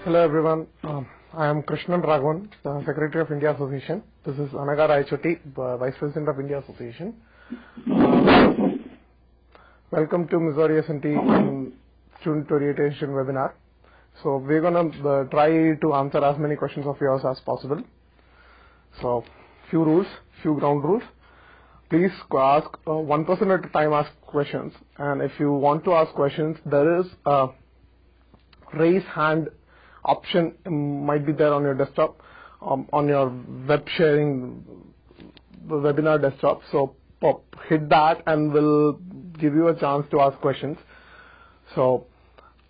Hello everyone. I am Krishnan Raghavan, the Secretary of India Association. This is Anagar Aichoti, Vice President of India Association. Welcome to Missouri S&T Student Orientation webinar. So we're gonna try to answer as many questions of yours as possible. So few ground rules. Please ask one person at a time. Ask questions, and if you want to ask questions, there is a raise hand option might be there on your desktop, on your web sharing webinar desktop. So hit that and we'll give you a chance to ask questions. So,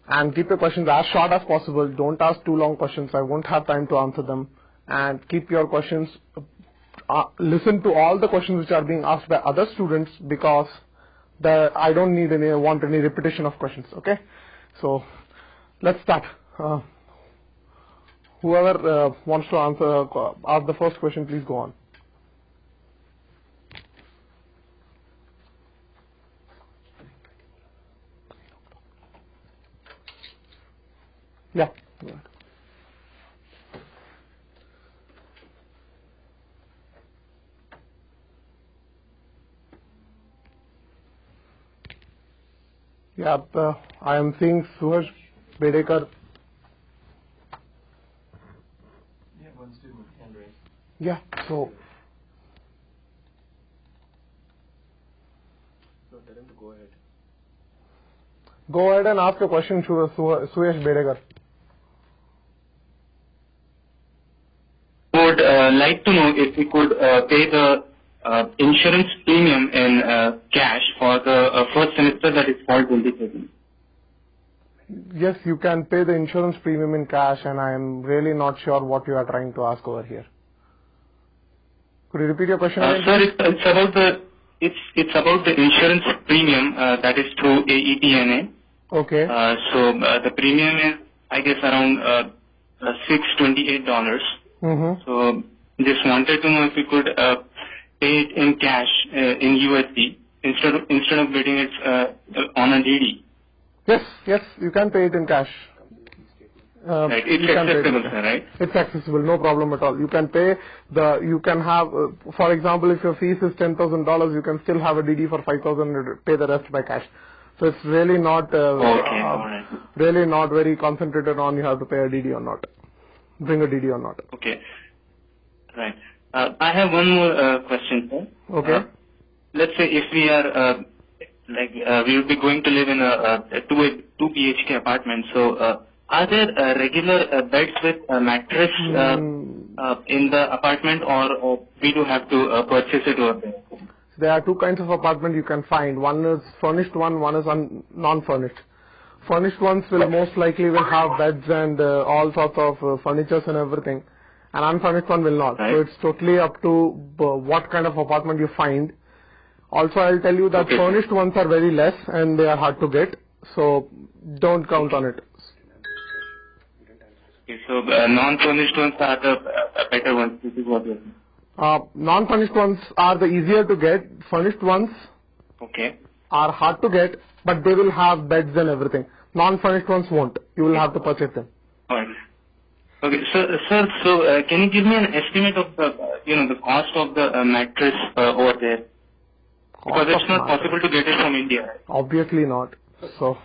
and keep your questions as short as possible. Don't ask too long questions. I won't have time to answer them. And keep your questions, listen to all the questions which are being asked by other students, because I don't want any repetition of questions. Okay? So let's start. Whoever wants to ask the first question, please go on. Yeah. Yeah, I am seeing Suhash Bedekar. Yeah, so tell him to go ahead. Go ahead and ask a question, Suhash Bedekar. Would like to know if we could pay the insurance premium in cash for the first semester, that is fall 2013. Yes, you can pay the insurance premium in cash, and I am really not sure what you are trying to ask over here. Could you repeat your question again? Sir, it's about the insurance premium that is through AETNA. Okay. So the premium is, I guess, around $628. Mm-hmm. So just wanted to know if we could pay it in cash in USD instead of getting it on a DD. Yes, you can pay it in cash. Right, it's accessible, sir, right? It's accessible, no problem at all. You can pay you can have, for example, if your fees is $10,000, you can still have a DD for $5,000 and pay the rest by cash. So it's really not, really not very concentrated on you have to pay a DD or not. Bring a DD or not. Okay. Right. I have one more question, sir. Okay. Let's say if we are, we will be going to live in a 2 BHK apartment, so are there regular beds with a mattress in the apartment, or we do have to purchase it over there? There are two kinds of apartment you can find. One is furnished one is non-furnished. Furnished ones will most likely will have beds and all sorts of furnitures and everything. An unfurnished one will not. Right. So it's totally up to what kind of apartment you find. Also, I'll tell you that furnished ones are very less and they are hard to get. So don't count on it. Okay, so non-furnished ones are the better ones. This is what you're saying. Non-furnished ones are the easier to get. Furnished ones are hard to get, but they will have beds and everything. Non-furnished ones won't. You will have to purchase them. Alright. Okay, sir, so can you give me an estimate of the cost of the mattress over there? Because it's not possible to get it from India. Obviously not. So,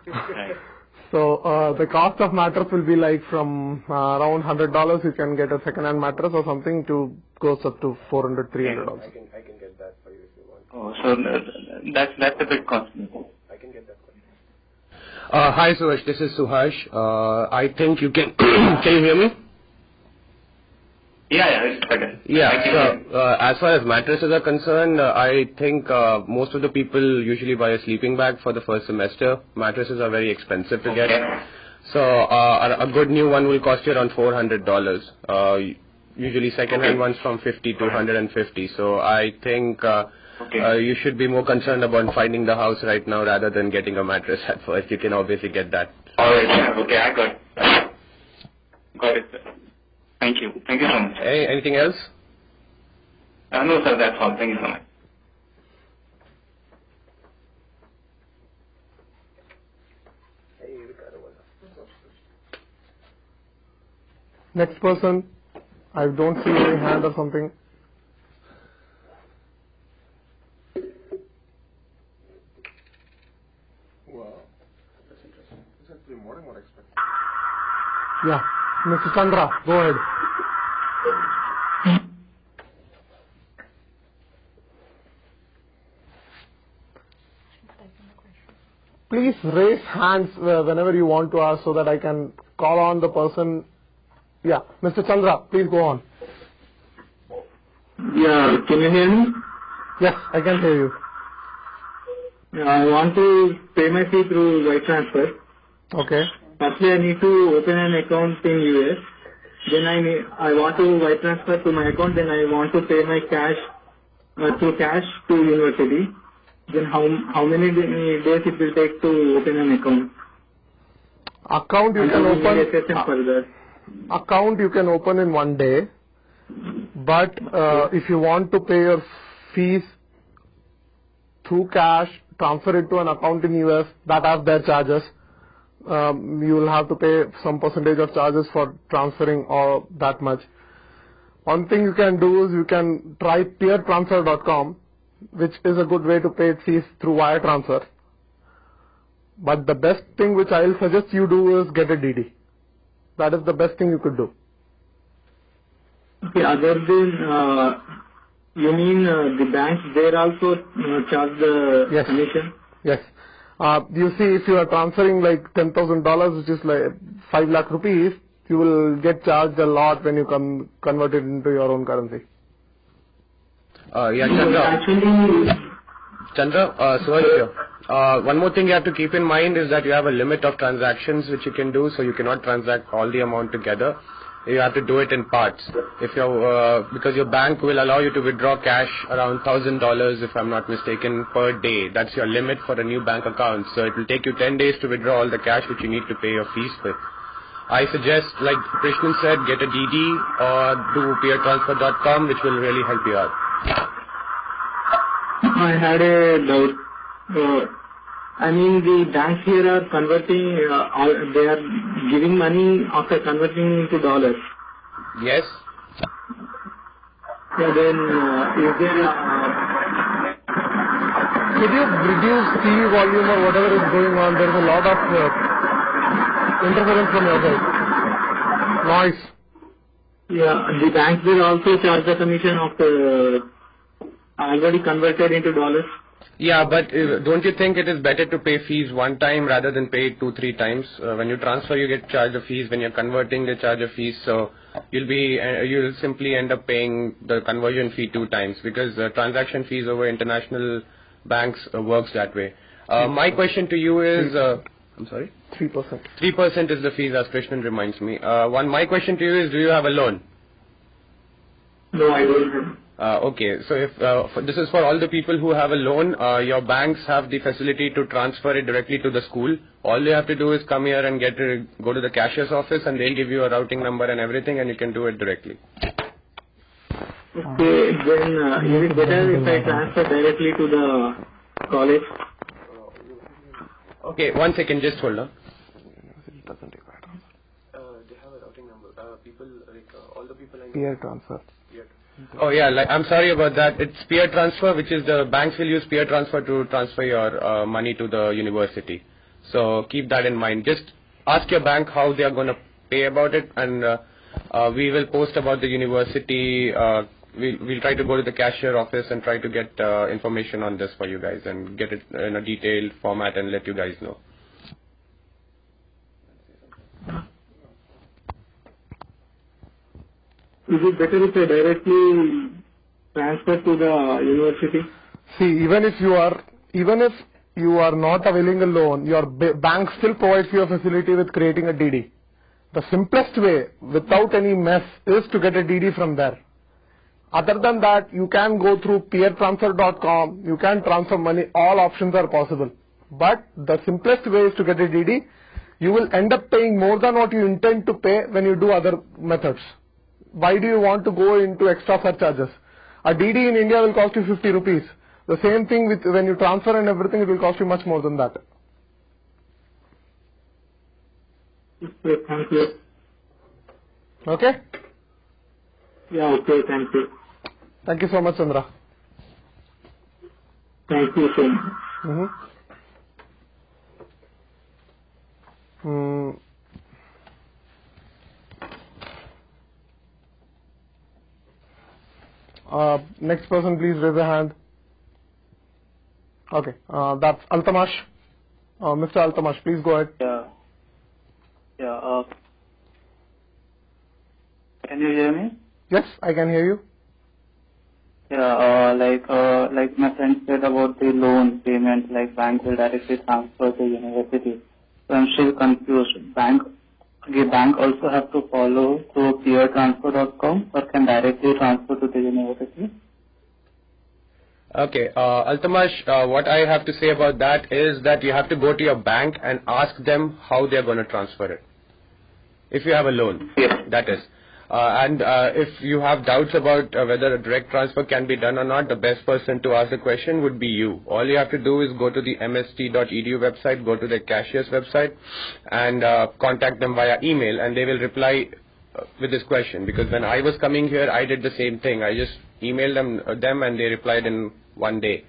right. So the cost of mattress will be like from around $100. You can get a second-hand mattress or something to goes up to $400, $300. I can get that for you if you want. Oh, so that's a bit costly. I can get that for you. Hi Suhash, this is Suhash. I think you can. Can you hear me? Yeah, it's better. Yeah, so as far as mattresses are concerned, I think most of the people usually buy a sleeping bag for the first semester. Mattresses are very expensive to get. So a good new one will cost you around $400. Usually second-hand ones from $50 to $150. So I think you should be more concerned about finding the house right now rather than getting a mattress at first. You can obviously get that. Alright, okay, I got it. Got it, sir. Thank you. Thank you so much. Hey, anything else? No, sir, that's all. Thank you so much. Next person. I don't see any hand or something. Wow. That's interesting. It's actually more than what I expected. Yeah. Mr. Chandra, go ahead. Please raise hands whenever you want to ask so that I can call on the person. Yeah, Mr. Chandra, please go on. Yeah, can you hear me? Yes, I can hear you. Yeah, I want to pay my fee through wire transfer. Okay. Firstly, I need to open an account in US. Then I want to wire transfer to my account. Then I want to pay my cash through cash to university. Then how many days it will take to open an account? Account you And can how many open. sessions further? Account you can open in one day, but if you want to pay your fees through cash, transfer it to an account in US that has their charges. You will have to pay some percentage of charges for transferring or that much. One thing you can do is you can try peertransfer.com, which is a good way to pay fees through wire transfer. But the best thing which I will suggest you do is get a DD. That is the best thing you could do. Okay, other than, you mean the banks, they also charge the Yes. commission? Yes. You see, if you are transferring like $10,000, which is like 5 lakh rupees, you will get charged a lot when you convert it into your own currency. Yeah, Chandra. Actually, Suhaj here. One more thing you have to keep in mind is that you have a limit of transactions which you can do, so you cannot transact all the amount together. You have to do it in parts. If you're, because your bank will allow you to withdraw cash around $1,000, if I'm not mistaken, per day. That's your limit for a new bank account. So it will take you 10 days to withdraw all the cash which you need to pay your fees with. I suggest, like Krishnan said, get a DD or do peertransfer.com, which will really help you out. I had a doubt. I mean, the banks here are converting, they are giving money after converting into dollars. Yes? Yeah, then is there Could you reduce TV volume or whatever is going on? There is a lot of interference from your side. Noise. yeah, the banks will also charge the commission of the already converted into dollars? Yeah, but don't you think it is better to pay fees one time rather than pay it 2-3 times? When you transfer, you get charged a fees. When you're converting, they charge a fees. So you'll simply end up paying the conversion fee 2 times because transaction fees over international banks works that way. My question to you is, I'm sorry? 3%. 3% is the fees, as Krishnan reminds me. My question to you is, do you have a loan? No, I don't have. Okay, so if this is for all the people who have a loan, your banks have the facility to transfer it directly to the school. All you have to do is come here and go to the cashier's office, and they'll give you a routing number and everything, and you can do it directly. Okay, then is it better if I transfer directly to the college? Okay, 1 second, just hold on. It doesn't require transfer. They have a routing number. People, like, all the people I know. Peer transfer. Yeah. Oh yeah, I'm sorry about that. It's peer transfer, which is the banks will use peer transfer to transfer your money to the university. So keep that in mind. Just ask your bank how they are going to pay about it, and we will post about the university. We'll try to go to the cashier office and try to get information on this for you guys and get it in a detailed format and let you guys know. Is it better if I directly transfer to the university? See, even if you are not availing a loan, your bank still provides you a facility with creating a DD. The simplest way, without any mess, is to get a DD from there. Other than that, you can go through peertransfer.com, you can transfer money, all options are possible. But the simplest way is to get a DD. You will end up paying more than what you intend to pay when you do other methods. Why do you want to go into extra surcharges? A DD in India will cost you 50 rupees. The same thing with when you transfer and everything, it will cost you much more than that. Okay, thank you. Okay? Yeah, okay, thank you. Thank you so much, Chandra. Thank you so much. Next person, please raise a hand. Okay, that's Altamash. Mr. Altamash, please go ahead. Yeah. Can you hear me? Yes, I can hear you. Yeah, like my friend said about the loan payment, like bank will directly transfer to university. So I'm still confused. The bank also have to follow through peertransfer.com or can directly transfer to the university? Okay, Altamash, what I have to say about that is that you have to go to your bank and ask them how they are going to transfer it. If you have a loan, Yes. that is. If you have doubts about whether a direct transfer can be done or not, the best person to ask the question would be you. All you have to do is go to the mst.edu website, go to the cashier's website, and contact them via email, and they will reply with this question. Because when I was coming here, I did the same thing. I just emailed them and they replied in one day.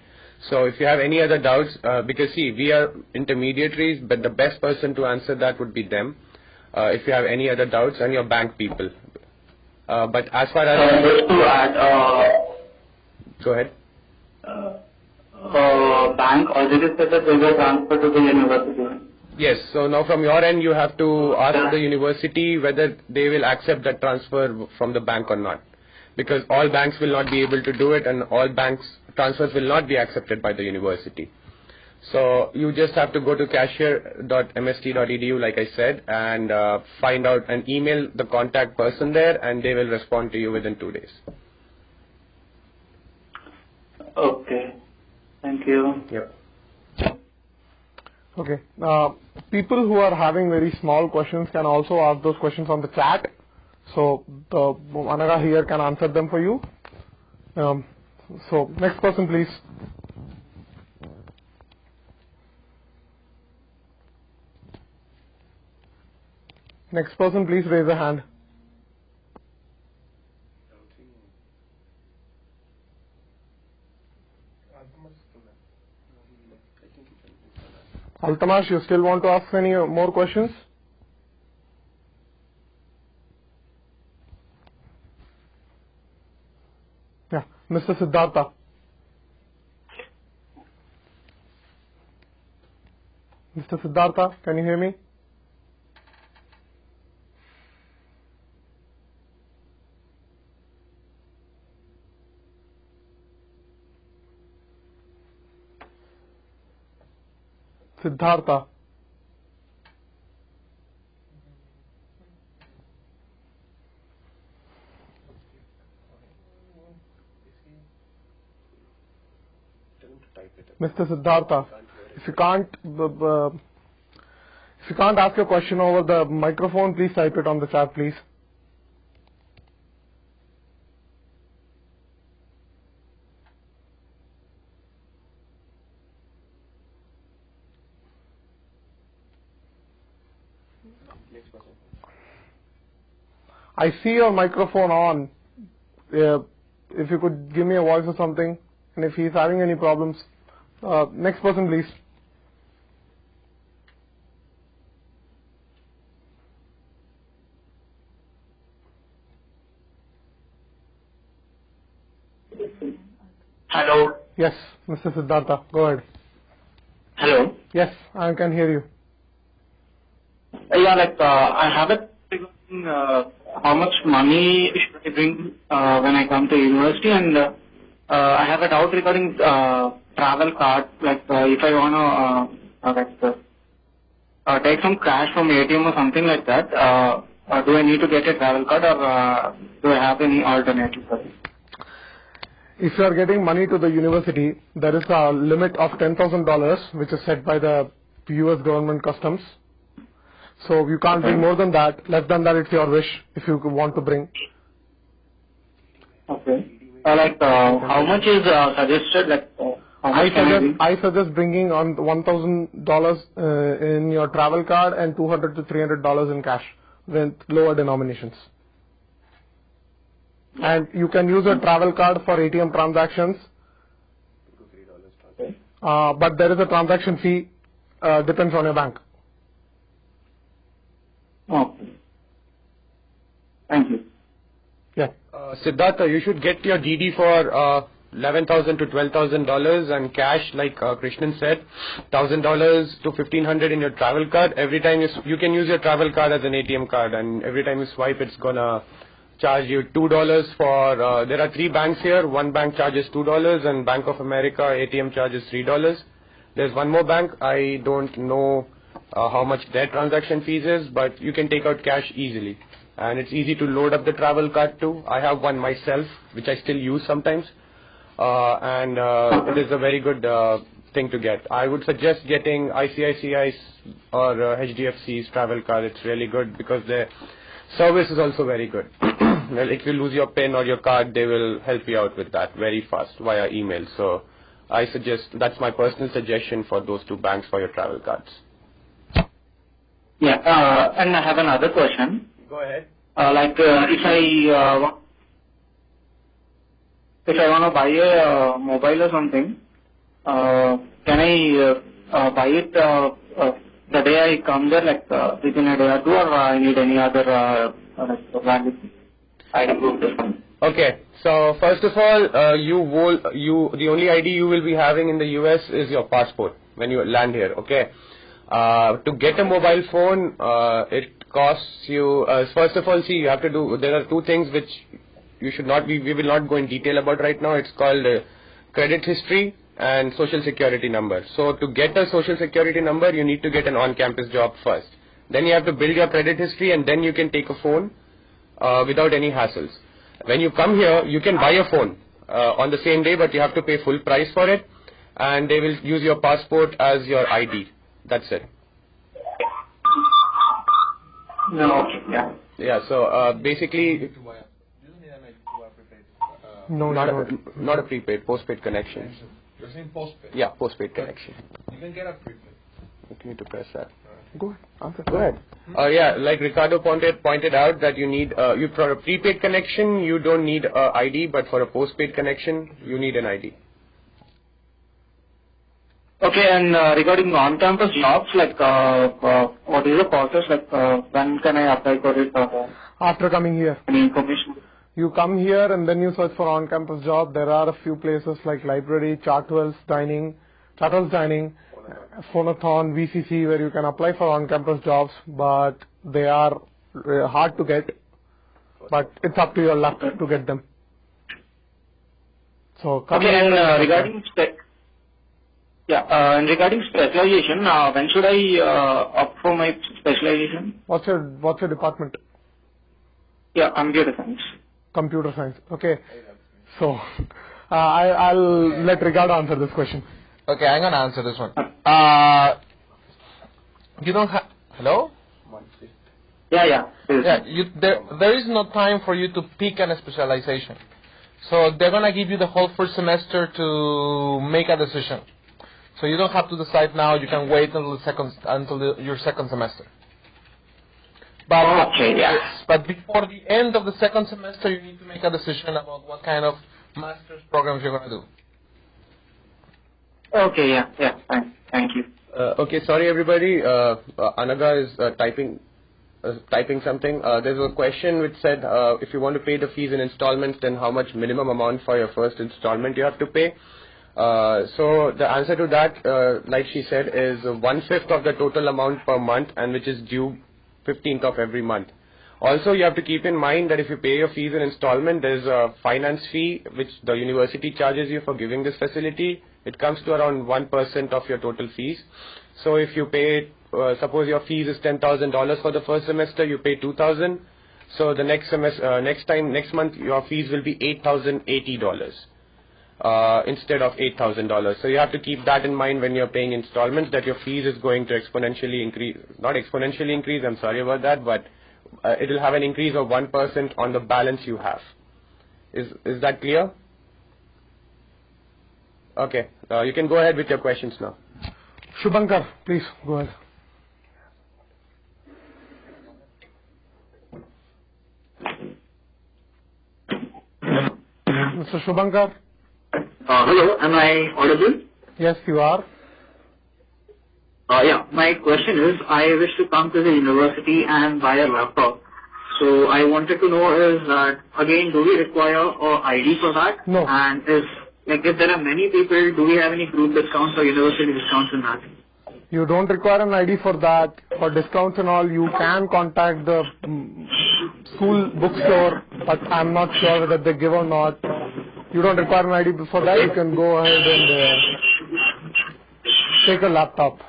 So if you have any other doubts, because see, we are intermediaries, but the best person to answer that would be them. If you have any other doubts, and your bank people. But as far as Just to add, go ahead. bank already said that they will transfer to the university. Yes. So now from your end, you have to ask the university whether they will accept that transfer from the bank or not, because all banks will not be able to do it, and all banks transfers will not be accepted by the university. So you just have to go to cashier.mst.edu, like I said, and find out and email the contact person there, and they will respond to you within 2 days. Okay. Thank you. Yep. Okay. People who are having very small questions can also ask those questions on the chat. So the Anaga here can answer them for you. So next person, please. Next person, please raise a hand. Altamash, you still want to ask any more questions? Yeah, Mr. Siddhartha. Mr. Siddhartha, can you hear me? Siddhartha. Mr. Siddhartha, if you can't ask your question over the microphone, please type it on the chat, please. I see your microphone on. If you could give me a voice or something, and if he's having any problems. Next person, please. Hello. Yes, Mr. Siddhartha, go ahead. Hello. Yes, I can hear you. Yeah, I have a how much money should I bring when I come to university, and I have a doubt regarding travel card. If I want to take some cash from ATM or something like that, do I need to get a travel card, or do I have any alternative for it? If you are getting money to the university, there is a limit of $10,000 which is set by the US government customs. So you can't bring more than that. Less than that, it's your wish if you want to bring. Okay. How much is suggested? How much I suggest bringing on $1,000 in your travel card and $200 to $300 in cash with lower denominations. And you can use a travel card for ATM transactions. But there is a transaction fee, depends on your bank. Okay. Thank you. Yeah. Siddhartha, you should get your DD for $11,000 to $12,000 and cash, like Krishnan said, $1,000 to $1,500 in your travel card. Every time you can use your travel card as an ATM card, and every time you swipe, it's gonna charge you $2 for. There are 3 banks here. One bank charges $2, and Bank of America ATM charges $3. There's one more bank. I don't know how much their transaction fees is, but you can take out cash easily. And it's easy to load up the travel card too. I have one myself, which I still use sometimes. And it is a very good thing to get. I would suggest getting ICICI's or HDFC's travel card. It's really good because their service is also very good. Well, if you lose your PIN or your card, they will help you out with that very fast via email. So I suggest, that's my personal suggestion for those 2 banks for your travel cards. Yeah, and I have another question. Go ahead. If I want to buy a mobile or something, can I buy it the day I come there, like within a day or 2, or I need any other valid ID proof? Okay, so first of all, the only ID you will be having in the US is your passport when you land here. Okay, to get a mobile phone, it costs you. First of all, see, you have to do. There are 2 things which you should not be. We will not go in detail about right now. It's called credit history and social security number. So to get a social security number, you need to get an on-campus job first. Then you have to build your credit history, and then you can take a phone without any hassles. When you come here, you can buy a phone on the same day, but you have to pay full price for it, and they will use your passport as your ID. That's it. No, yeah. Yeah, so basically, No, not a prepaid, postpaid connection. You're saying postpaid? Yeah, postpaid connection. You can get a prepaid. You need to press that. Go ahead. Answer. Go ahead. Yeah, like Ricardo pointed out that you need, for a prepaid connection, you don't need ID, but for a postpaid connection, you need an ID. Okay, and regarding on-campus jobs, like what is the process? Like when can I apply for it? After coming here. Any information? You come here and then you search for on-campus job. There are a few places like library, Chartwell's Dining, Phonathon, VCC, where you can apply for on-campus jobs, but they are hard to get. But it's up to your luck to get them. So come Okay, here and regarding and regarding specialization, when should I opt for my specialization? what's your department? Yeah, computer science. Computer science. Okay. So I'll let Ricardo answer this question. Okay, I'm gonna answer this one. You don't have. Hello? Yeah. Yeah. There is no time for you to pick a specialization. So they're gonna give you the whole first semester to make a decision. So you don't have to decide now. You can wait until your second semester. But but before the end of the second semester, you need to make a decision about what kind of master's programs you're gonna do. Okay, yeah, fine. Thank you. Okay, sorry everybody. Anaga is typing something. There's a question which said if you want to pay the fees in installments, then how much minimum amount for your first installment you have to pay. So the answer to that, like she said, is 1/5 of the total amount per month, and which is due 15th of every month. Also, you have to keep in mind that if you pay your fees in installment, there is a finance fee which the university charges you for giving this facility. It comes to around 1% of your total fees. So if you pay, suppose your fees is $10,000 for the first semester, you pay $2,000. So the next month, your fees will be $8,080 instead of $8,000. So you have to keep that in mind when you're paying installments, that your fees is going to exponentially increase. Not exponentially increase, I'm sorry about that, but it will have an increase of 1% on the balance you have. Is that clear? Okay, you can go ahead with your questions now. Shubhankar, please go ahead. Mr. Shubhankar? Hello, am I audible? Yes, you are. Yeah, my question is, I wish to come to the university and buy a laptop. So I wanted to know is that, again, do we require a ID for that? No. And if there are many people, do we have any group discounts or university discounts in that? You don't require an ID for that. For discounts and all, you can contact the school bookstore, but I'm not sure whether they give or not. You don't require an ID for that. You can go ahead and take a laptop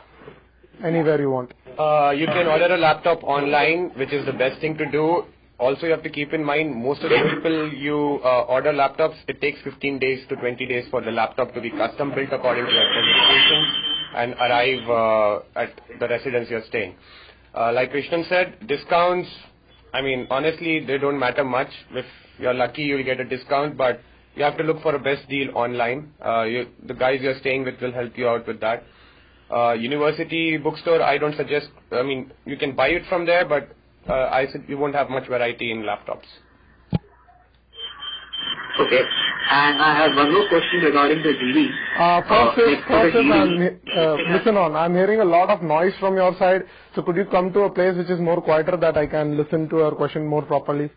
anywhere you want. You can order a laptop online, which is the best thing to do. Also, you have to keep in mind, most of the people you order laptops, it takes 15 days to 20 days for the laptop to be custom built according to your specifications and arrive at the residence you're staying. Like Krishnan said, discounts, I mean, honestly, they don't matter much. If you're lucky, you'll get a discount, but you have to look for a best deal online. The guys you're staying with will help you out with that. University bookstore, I don't suggest, I mean, you can buy it from there, but I said you won't have much variety in laptops. Okay. And I have one more question regarding the GD. Listen on. I'm hearing a lot of noise from your side. So could you come to a place which is more quieter that I can listen to your question more properly?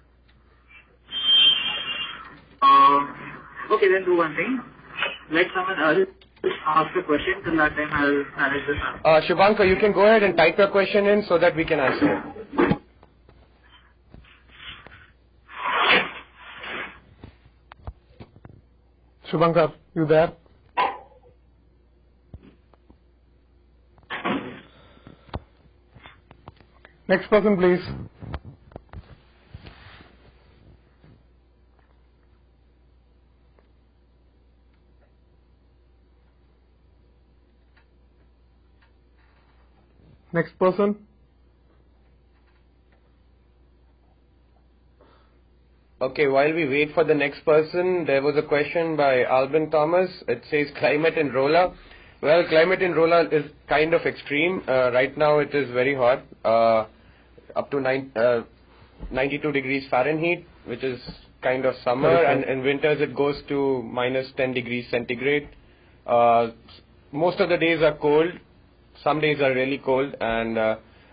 Okay, then do one thing. Let someone else ask a question. Till that time, I'll manage this. Shubhankar, you can go ahead and type your question in so that we can answer it. Shubhankar, you there? Next person, please. Next person. Okay, while we wait for the next person, there was a question by Albin Thomas. It says climate in Rolla. Well, climate in Rolla is kind of extreme. Right now it is very hot, up to 92 degrees Fahrenheit, which is kind of summer, and in winters it goes to minus 10 degrees centigrade. Most of the days are cold. Some days are really cold, and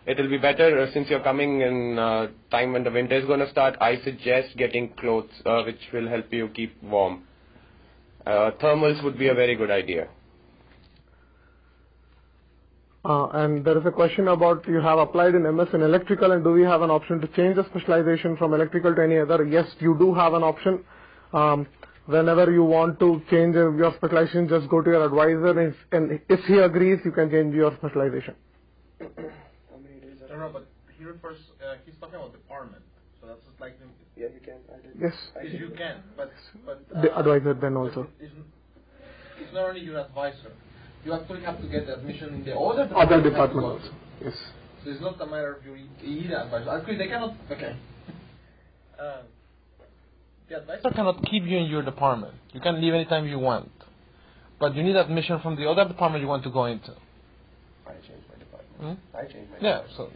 it will be better since you're coming in time when the winter is going to start. I suggest getting clothes which will help you keep warm. Thermals would be a very good idea. And there is a question about you have applied in MS in electrical, and do we have an option to change the specialization from electrical to any other? Yes, you do have an option. Whenever you want to change your specialization, just go to your advisor, and if he agrees, you can change your specialization. No, but he refers, he's talking about department. So that's just like... Yeah, you can. Yes. You can, but the advisor then also. It's not only your advisor. You actually have to get the admission in the other department also. Yes. So it's not a matter of your either advisor. Actually, they cannot... Okay. The advisor cannot keep you in your department. You can leave anytime you want. But you need admission from the other department you want to go into. I changed my department. I changed my department. Yeah, so...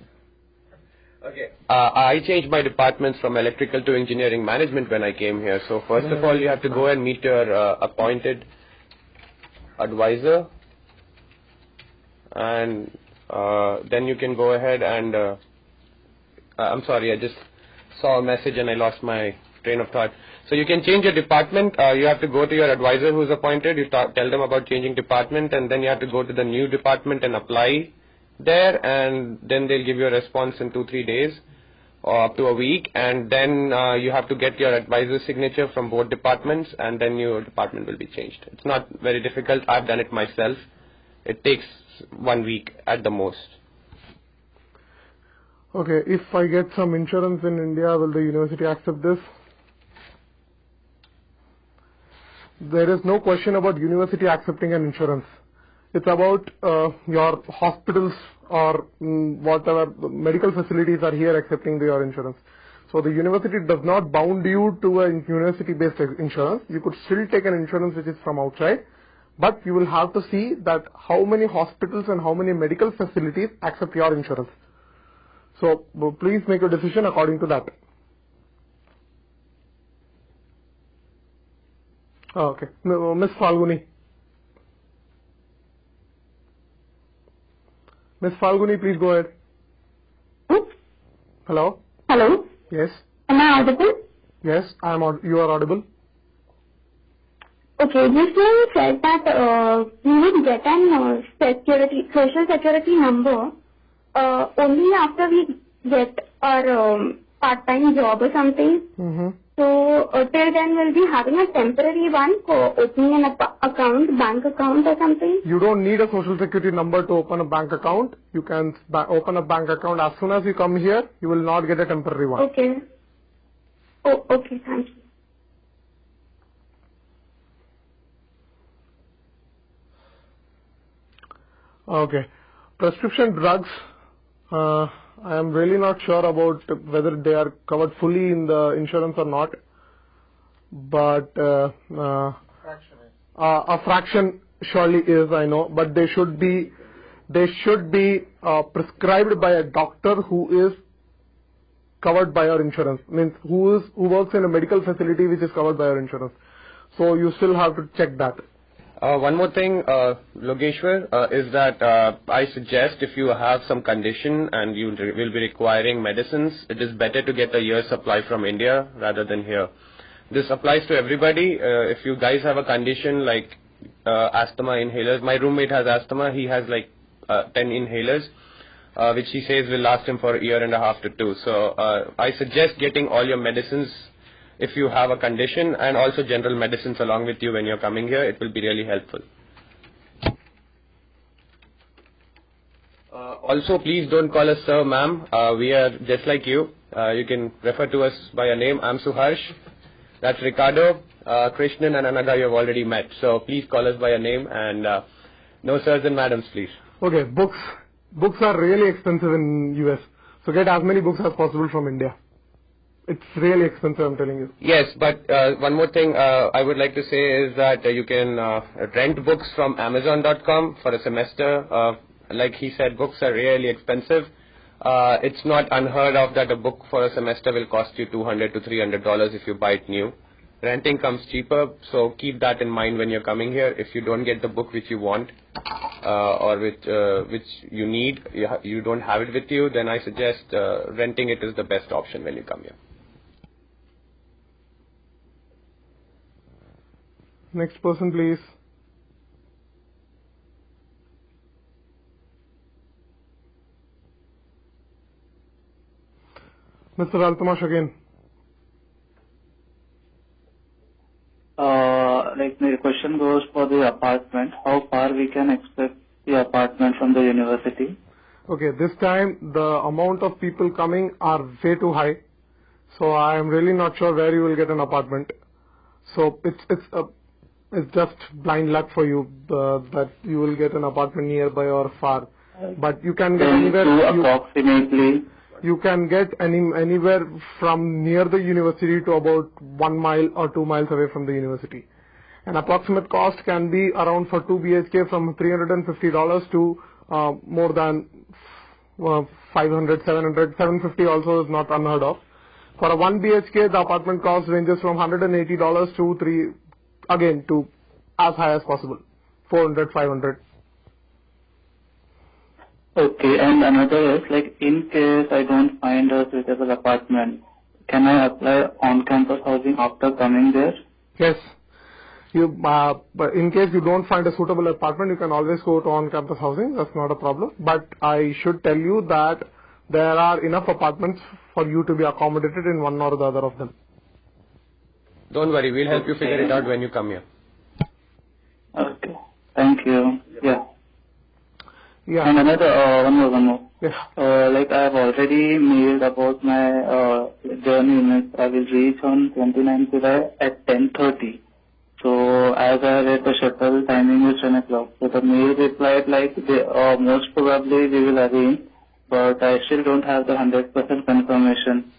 Okay. I changed my departments from electrical to engineering management when I came here. So first of all, you have to go and meet your appointed advisor, and then you can go ahead and I'm sorry, I just saw a message and I lost my train of thought. So you can change your department. You have to go to your advisor who's appointed. You tell them about changing department, and then you have to go to the new department and apply there, and then they'll give you a response in 2-3 days or up to a week, and then you have to get your advisor's signature from both departments, and then your department will be changed. It's not very difficult. I've done it myself. It takes 1 week at the most. Okay, if I get some insurance in India, will the university accept this? There is no question about university accepting an insurance. It's about your hospitals or whatever medical facilities are here accepting your insurance. So the university does not bound you to a university-based insurance. You could still take an insurance which is from outside, but you will have to see that how many hospitals and how many medical facilities accept your insurance. So please make a decision according to that. Oh, okay. Miss Falguni. Miss Falguni, please go ahead. Hello? Hello? Yes. Am I audible? Yes, you are audible. Okay, just now you said that we would get an social security number only after we get our part-time job or something. Mm-hmm. So till then we'll be having a temporary one for opening an bank account or something. You don't need a social security number to open a bank account. You can open a bank account as soon as you come here. You will not get a temporary one. Okay. Oh, okay, thank you. Okay. Prescription drugs, I am really not sure about whether they are covered fully in the insurance or not. But a fraction surely is, I know. But they should be prescribed by a doctor who is covered by our insurance. Means who works in a medical facility which is covered by our insurance. So you still have to check that. One more thing, Logeshwar, is that I suggest if you have some condition and you will be requiring medicines, it is better to get a year's supply from India rather than here. This applies to everybody. If you guys have a condition like asthma inhalers, my roommate has asthma, he has like 10 inhalers, which he says will last him for a year and a half to 2. So I suggest getting all your medicines if you have a condition, and also general medicines along with you when you're coming here. It will be really helpful. Also, please don't call us sir, ma'am. We are just like you. You can refer to us by a name. I'm Suharsh. That's Ricardo, Krishnan and Anaga you have already met. So please call us by a name, and no sirs and madams, please. Okay, books. Books are really expensive in US. So get as many books as possible from India. It's really expensive, I'm telling you. Yes, but one more thing I would like to say is that you can rent books from Amazon.com for a semester. Like he said, books are really expensive. It's not unheard of that a book for a semester will cost you $200 to $300 if you buy it new. Renting comes cheaper, so keep that in mind when you're coming here. If you don't get the book which you want or which you need, you don't have it with you, then I suggest renting it is the best option when you come here. Next person, please. Mr. Altamash again. Like my question goes for the apartment. How far we can expect the apartment from the university? Okay, this time the amount of people coming are way too high. So I am really not sure where you will get an apartment. So it's just blind luck for you that you will get an apartment nearby or far. But you can get anywhere. Approximately. You can get anywhere from near the university to about 1 mile or 2 miles away from the university. An approximate cost can be around for 2 BHK from $350 to more than 500, 700, 750 also is not unheard of. For a 1 BHK, the apartment cost ranges from $180 to as high as possible, 400, 500. Okay, and another is like in case I don't find a suitable apartment, can I apply on-campus housing after coming there? Yes. But in case you don't find a suitable apartment, you can always go to on-campus housing. That's not a problem. But I should tell you that there are enough apartments for you to be accommodated in one or the other of them. Don't worry, we'll help you figure it out when you come here. Okay, thank you. Yeah. Yeah. And another, one more. Yeah. Like I have already mailed about my journey. I will reach on 29th July at 10:30. So as I read the shuttle timing is 10 o'clock. So the mail replied like most probably we will arrange, but I still don't have the 100% confirmation.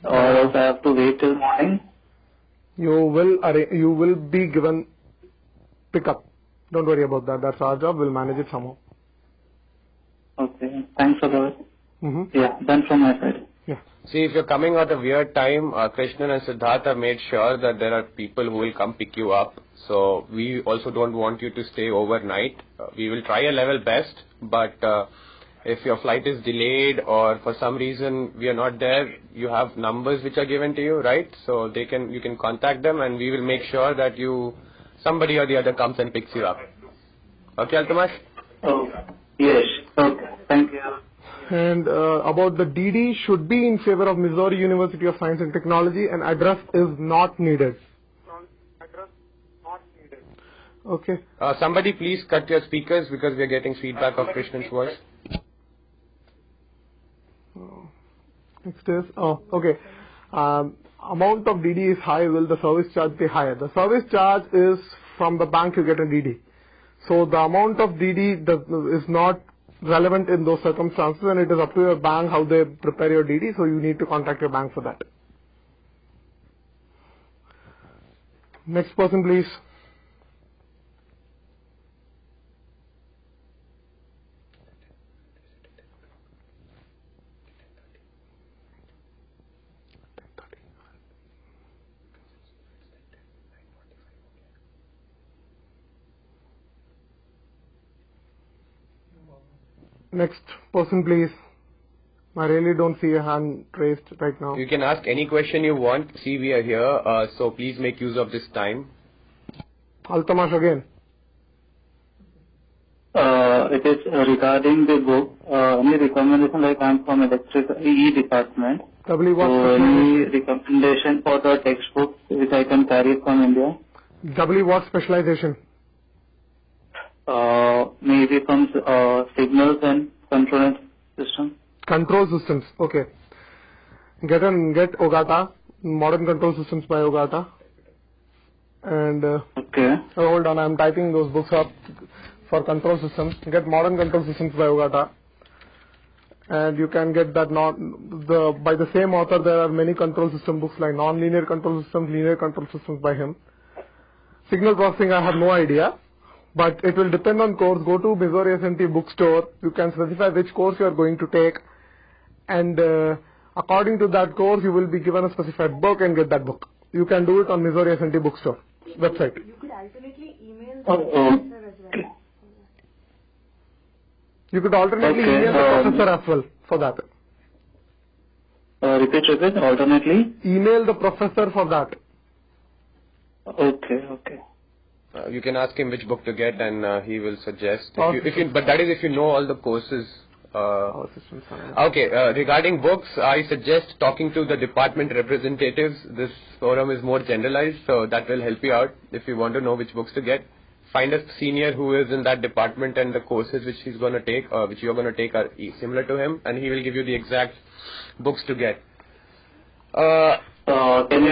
Or else I have to wait till morning. You will be given pickup. Don't worry about that. That's our job. We'll manage it somehow. Okay. Thanks a lot. Mm-hmm. Yeah, done from my side. Yeah. See, if you're coming at a weird time, Krishnan and Siddharth have made sure that there are people who will come pick you up. So we also don't want you to stay overnight. We will try a level best, but if your flight is delayed or for some reason we are not there, you have numbers which are given to you, right? So you can contact them and we will make sure that somebody or the other comes and picks you up. Okay, Altamash? Oh, yes. Okay. Thank you. And about the DD, should be in favor of Missouri University of Science and Technology, and address is not needed. Okay. Somebody please cut your speakers because we are getting feedback of Krishnan's voice. Next is, okay. Amount of DD is high, will the service charge be higher? The service charge is from the bank you get a DD. So the amount of DD is not relevant in those circumstances, and it is up to your bank how they prepare your DD, so you need to contact your bank for that. Next person, please. Next person, please. I really don't see a hand raised right now. You can ask any question you want. See, we are here, so please make use of this time. Altamash again. It is regarding the book. Any recommendation, like I'm from electrical EE department. W what? So any recommendation for the textbook which I can carry from India? W what specialization? Maybe from signals and control system. Control systems. Okay. Get Ogata, Modern Control Systems by Ogata. And okay. Hold on, I'm typing those books up for control systems. Get Modern Control Systems by Ogata. And you can get that by the same author. There are many control system books like Non-Linear Control Systems, Linear Control Systems by him. Signal processing, I have no idea. But it will depend on course. Go to Missouri S&T bookstore. You can specify which course you are going to take. And according to that course, you will be given a specified book and get that book. You can do it on Missouri S&T bookstore website. You could alternately email the professor as well. You could alternately email the professor as well for that. Repeat. Alternately? Email the professor for that. Okay. You can ask him which book to get, and he will suggest. But that is if you know all the courses. Okay. Regarding books, I suggest talking to the department representatives. This forum is more generalized, so that will help you out if you want to know which books to get. Find a senior who is in that department, and the courses which he's going to take, which you're going to take, are similar to him, and he will give you the exact books to get. Can you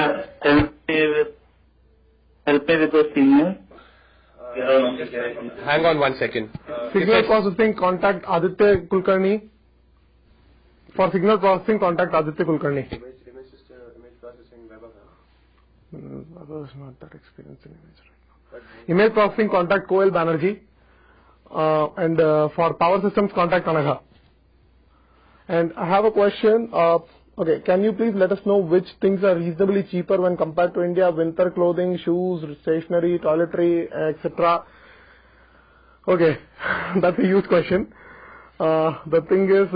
help me with the senior? Hang on 1 second. Signal processing, contact Aditya Kulkarni. For signal processing, contact Aditya Kulkarni. Image processing, Weber is not that experienced in image right now. Image processing, contact Koel Banerjee. And for power systems, contact Anagha. And I have a question. Okay, can you please let us know which things are reasonably cheaper when compared to India? Winter clothing, shoes, stationery, toiletry, etc. Okay, that's a huge question. The thing is,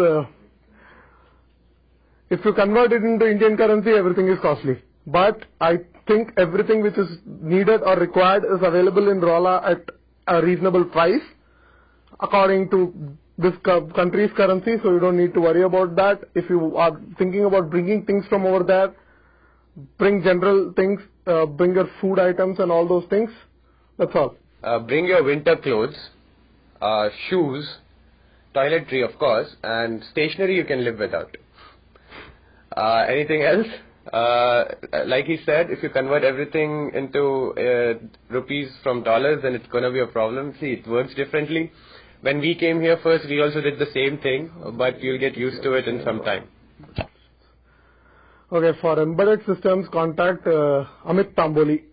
if you convert it into Indian currency, everything is costly. But I think everything which is needed or required is available in Rolla at a reasonable price according to this country's currency, so you don't need to worry about that. If you are thinking about bringing things from over there, bring general things, bring your food items and all those things. That's all. Bring your winter clothes, shoes, toiletry of course, and stationery you can live without. Anything else? Like he said, if you convert everything into rupees from dollars, then it's going to be a problem. See, it works differently. When we came here first, we also did the same thing, but you'll get used to it in some time. Okay, for embedded systems, contact Amit Tamboli.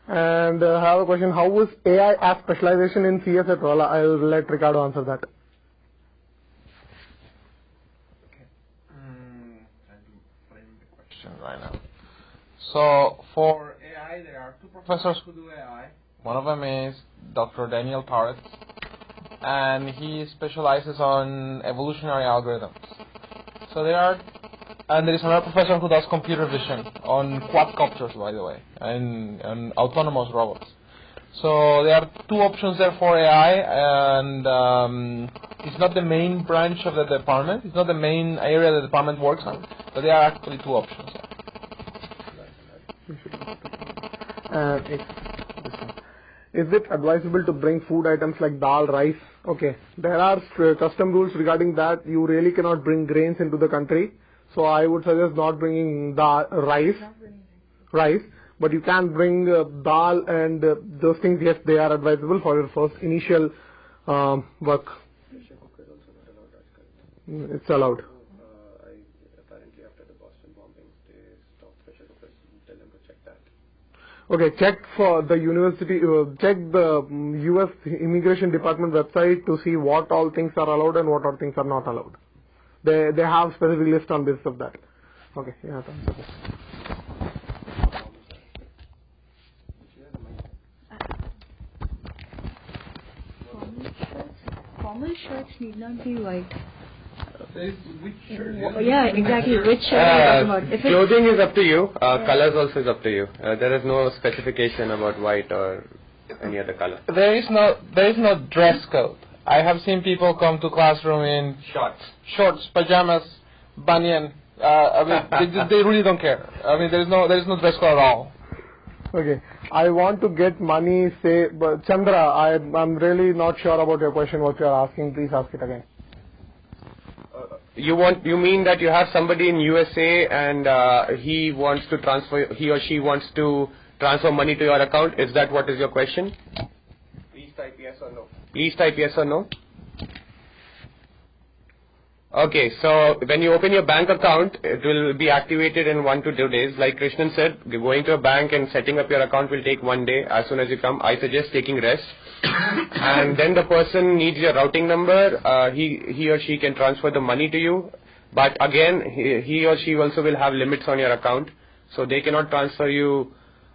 And I have a question. How was AI app specialization in CS at Rolla? I'll let Ricardo answer that. question right now. So for AI, there are two professors who do AI. One of them is Dr. Daniel Torres, and he specializes on evolutionary algorithms. So there is another professor who does computer vision on quadcopters, by the way, and autonomous robots. So there are two options there for AI, and it's not the main branch of the department. It's not the main area the department works on, but there are actually two options. Is it advisable to bring food items like dal, rice? Okay, there are custom rules regarding that. You really cannot bring grains into the country. So I would suggest not bringing rice. But you can bring dal and those things. Yes, they are advisable for your first initial work. It's allowed. Apparently after the Boston bombings, they stopped pressure cookers. Tell them to check that. Okay, check for the university, check the US Immigration Department website to see what all things are allowed and what all things are not allowed. They have specific list on basis of that. Okay, yeah, thanks. Okay. Formal shirts need not be white. Which shirt? Yeah, exactly. Which shirt are you talking about? Clothing is up to you. Colors also is up to you. There is no specification about white or any other color. There is no dress code. I have seen people come to classroom in shorts, pajamas, banyan. They really don't care. There is no dress code at all. Okay, I want to get money. Say, but Chandra, I'm really not sure about your question. What you are asking? Please ask it again. You mean that you have somebody in USA and he or she wants to transfer money to your account? Is that what is your question? Please type yes or no. Okay, so when you open your bank account, it will be activated in 1 to 2 days. Like Krishnan said, going to a bank and setting up your account will take 1 day. As soon as you come, I suggest taking rest. And then the person needs your routing number. He or she can transfer the money to you. But again, he or she also will have limits on your account. So they cannot transfer you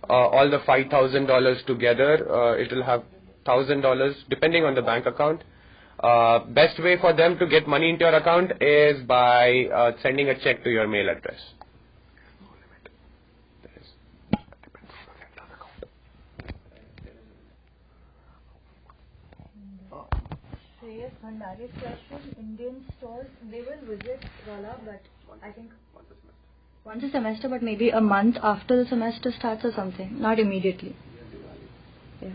all the $5,000 together. It will have $1,000 depending on the bank account. Best way for them to get money into your account is by sending a check to your mail address. Shreyas Bhandari's question, Indian stores, they will visit Rolla, but I think once a semester, but maybe a month after the semester starts or something, not immediately. Yeah.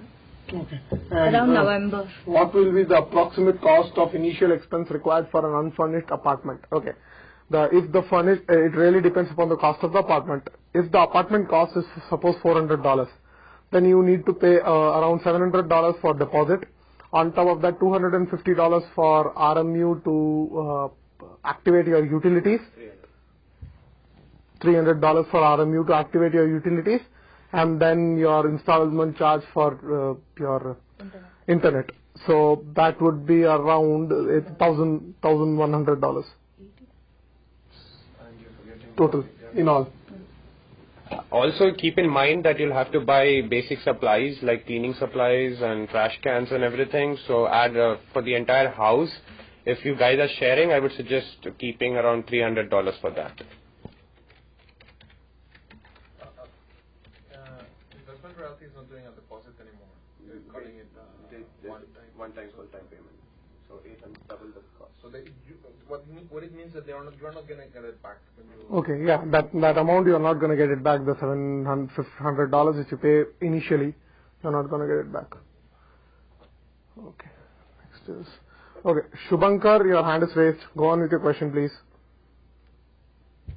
Okay. Around November. What will be the approximate cost of initial expense required for an unfurnished apartment? Okay. If the furnished, it really depends upon the cost of the apartment. If the apartment cost is suppose $400, then you need to pay around $700 for deposit. On top of that, $250 for RMU to activate your utilities. $300 for RMU to activate your utilities. And then your installment charge for your internet. So that would be around $1,100 total in all. Also keep in mind that you'll have to buy basic supplies like cleaning supplies and trash cans and everything. So add for the entire house. If you guys are sharing, I would suggest keeping around $300 for that. Realty is not doing a deposit anymore. They're cutting it one time full-time payment. So 800 double the cost. So what it means that you're not going to get it back. Okay, yeah, that amount you're not going to get it back. The $700 which you pay initially, you're not going to get it back. Okay, next is Shubhankar, your hand is raised. Go on with your question, please. I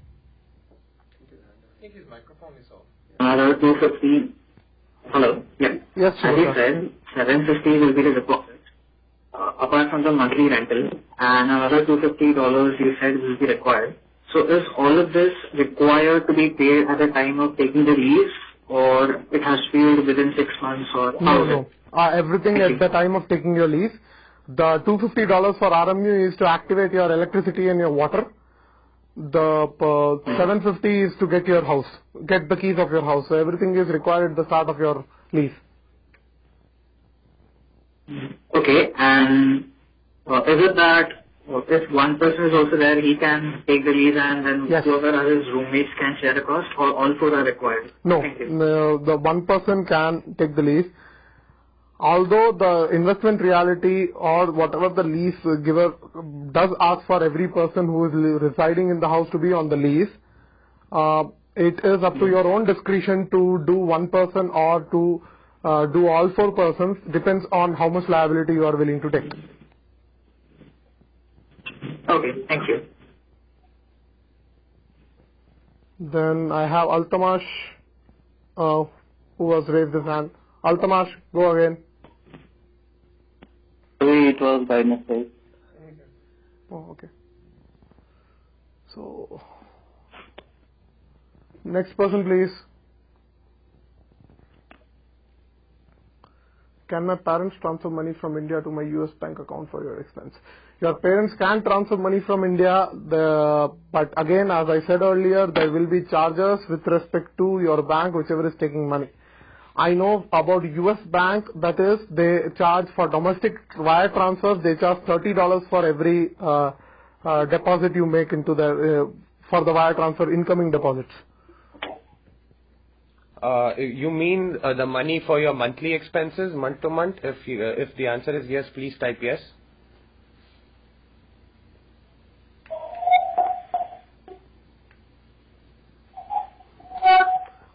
think his microphone is off. 250. Hello. Yeah. Yes, as you said, 750 will be the deposit, apart from the monthly rental, and another $250 you said will be required. So is all of this required to be paid at the time of taking the lease, or it has to be within 6 months, or how is it? Everything at the time of taking your lease. The $250 for RMU is to activate your electricity and your water. the 750 is to get your house, get the keys of your house. So everything is required at the start of your lease. Okay, and is it that if one person is also there, he can take the lease and then whoever are his roommates can share the cost, or all four are required? No, the one person can take the lease. Although the investment reality or whatever the lease giver does ask for every person who is residing in the house to be on the lease, it is up to your own discretion to do one person or to do all four persons. Depends on how much liability you are willing to take. Okay, thank you. Then I have Altamash, who has raised his hand. Altamash, go again. It was by mistake. Oh, okay. So, next person, please. Can my parents transfer money from India to my US bank account for your expense? Your parents can transfer money from India, but again, as I said earlier, there will be charges with respect to your bank, whichever is taking money. I know about US bank, that is, they charge for domestic wire transfers, they charge $30 for every deposit you make into the, for the wire transfer incoming deposits. You mean the money for your monthly expenses, month to month? If the answer is yes, please type yes.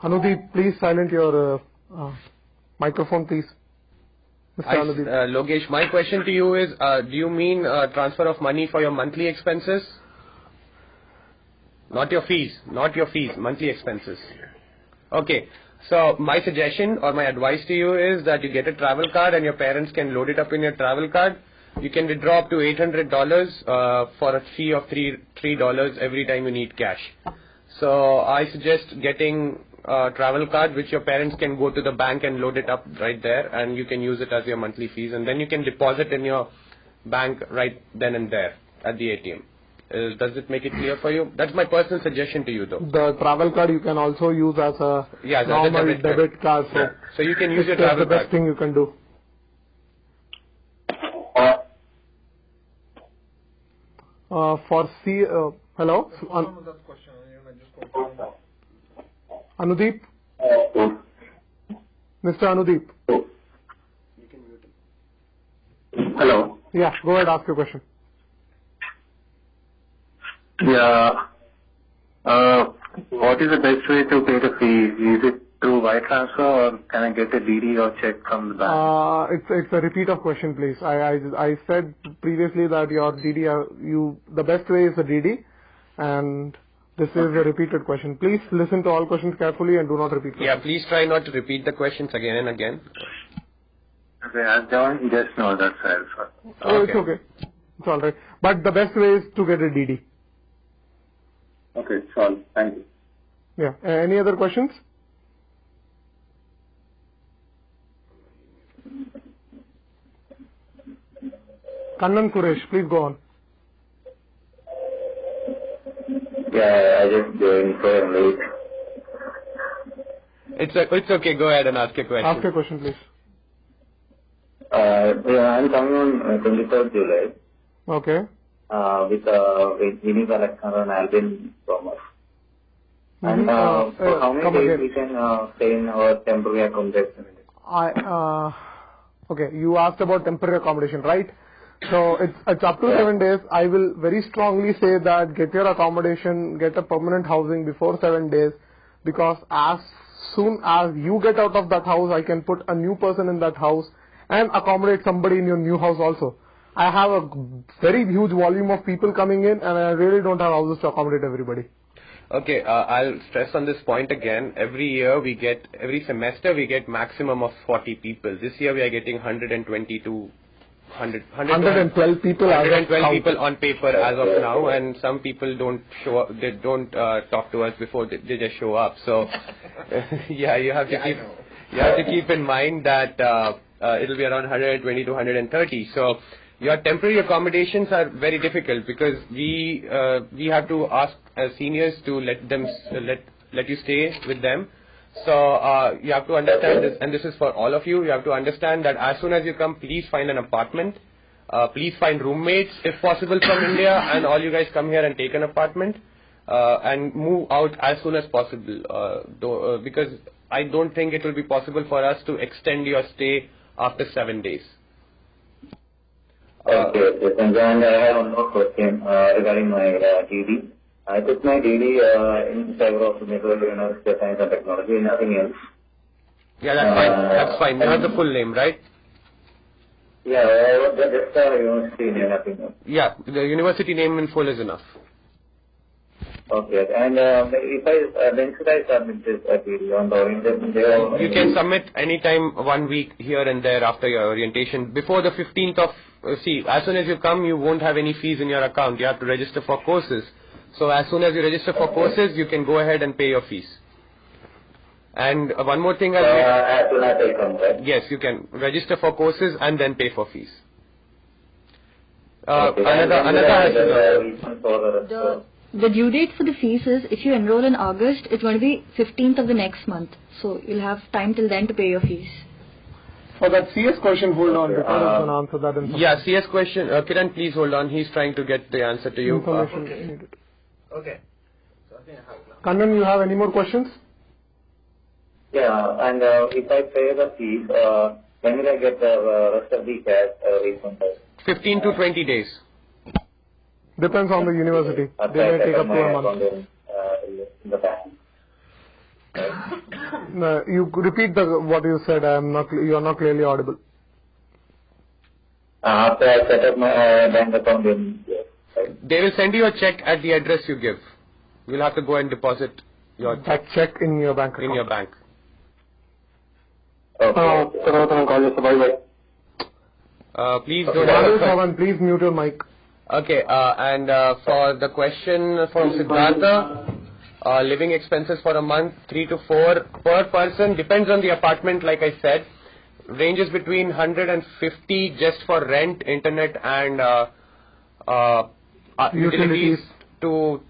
Anudeep, please silent your microphone, please. Mr. Anudeep. Logesh, my question to you is, do you mean transfer of money for your monthly expenses? Not your fees, monthly expenses. Okay, so my suggestion or my advice to you is that you get a travel card and your parents can load it up in your travel card. You can withdraw up to $800 for a fee of $3 every time you need cash. So I suggest getting a travel card which your parents can go to the bank and load it up right there, and you can use it as your monthly fees, and then you can deposit in your bank right then and there at the ATM. Does it make it clear for you? That's my personal suggestion to you, though. The travel card you can also use as a normal debit card. So you can use your travel card. That's the best thing you can do. Hello? Anudeep? Mr. Anudeep? Hello? Yeah, go ahead, ask your question. Yeah. What is the best way to pay the fee? Is it through wire transfer, or can I get a DD or check from the bank? It's a repeat of question, please. I said previously that your DD, the best way is a DD, and this is a repeated question. Please listen to all questions carefully and do not repeat questions. Yeah, please try not to repeat the questions again and again. Okay, I don't just know that side. Oh, it's okay. It's alright. But the best way is to get a DD. Okay, sure. Thank you. Yeah. Any other questions? Kannan Kuresh, please go on. Yeah, I just joined so late. It's okay. Go ahead and ask your question. Ask your question, please. Yeah, I'm coming on 23rd July. Okay. With Vinny Alexander and Alvin Thomas. And for how many days we can stay in our temporary accommodation? Okay, you asked about temporary accommodation, right? So it's up to 7 days. I will very strongly say that get your accommodation, get a permanent housing before 7 days, because as soon as you get out of that house, I can put a new person in that house and accommodate somebody in your new house also. I have a very huge volume of people coming in, and I really don't have houses to accommodate everybody. Okay, I'll stress on this point again. Every semester we get maximum of 40 people. This year we are getting 112 people 112 people on paper as of now, and some people don't show up. They don't talk to us before they just show up. So yeah, you have to keep in mind that it'll be around 120 to 130. So Your temporary accommodations are very difficult because we have to ask seniors to let you stay with them. So you have to understand this, and this is for all of you. You have to understand that as soon as you come, please find an apartment. Please find roommates if possible from India, and all you guys come here and take an apartment and move out as soon as possible. Because I don't think it will be possible for us to extend your stay after 7 days. Okay. And I have one more question regarding my DD. I took my DD in favor of Methodology University of Science and Technology, nothing else. Yeah, that's fine. That's fine. You have the full name, right? Yeah, just the university name, nothing else. Yeah, the university name in full is enough. Okay, and when should I submit this DD on the orientation day? You can submit anytime 1 week here and there after your orientation. Before the 15th of, as soon as you come, you won't have any fees in your account. You have to register for courses. So as soon as you register for courses, you can go ahead and pay your fees. And one more thing, as soon as I come, right? Yes, you can register for courses and then pay for fees. The due date for the fees is, if you enroll in August, it's going to be 15th of the next month. So you'll have time till then to pay your fees. For that CS question, hold on, because I can answer that in some Yeah, CS question, Kiran, please hold on. He's trying to get the answer to you. information needed. Okay. So I think I have now. Kannan, you have any more questions? Yeah, and if I pay the fees, when will I get the rest of the cash refund? 15 to 20 days. Depends on the university. They may take up to a month. In the bank. You could repeat what you said. You are not clearly audible. After I set up my bank account, They will send you a check at the address you give. You'll have to go and deposit your check in your bank account. In your bank. Please don't. Please mute your mic. Okay, and for the question from Siddhartha, living expenses for a month, 3 to 4 per person, depends on the apartment, like I said, ranges between 150 just for rent, internet and utilities to